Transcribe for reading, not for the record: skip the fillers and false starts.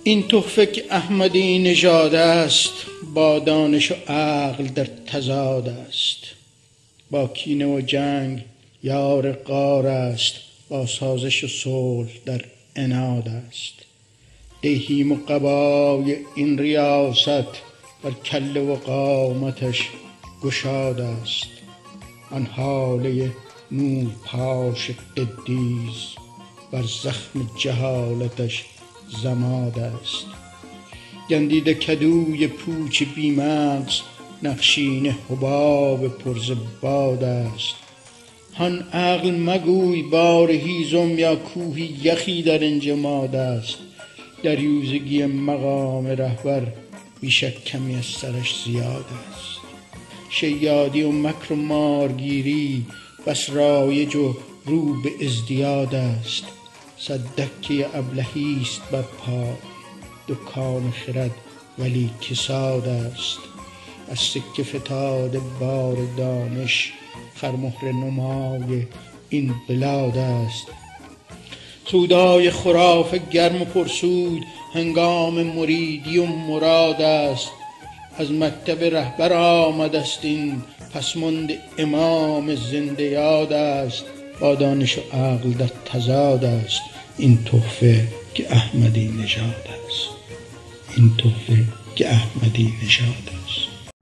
این تحفه که احمدی نژاد است، با دانش و عقل در تضاد است. با کینه و جنگ یار غار است، با سازش و صلح در عناد است. دیهیم و قبای این ریاست، بر کله و قامتش گشاد است. آن حاله نورپاش قدیس، بر زخم جهالتش زماد است. گندیده کدوی پوچ بیمغز، نقشین حباب پر ز باد است. هان عقل مگوی بار هیزم، یا کوهی یخی در انجماد است. دریوزگی مقام رهبر، بیشک کمی از سرش زیاد است. شیادی و مکر و مارگیری، بس رایج و رو به ازدیاد است. صد دکه ابلهی است بر پای، دکان خرد ولی کساد است. از سکه فتاده بار دانش، خرمهر نمای این بلاد است. سودای خرافه گرم و پرسود، هنگام مریدی و مراد است. از مکتب رهبر آمده است این، پس مانده امام زنده یاد است. با دانش و عقل در تضاد است، این تحفه که احمدی نژاد است. این تحفه که احمدی نژاد است.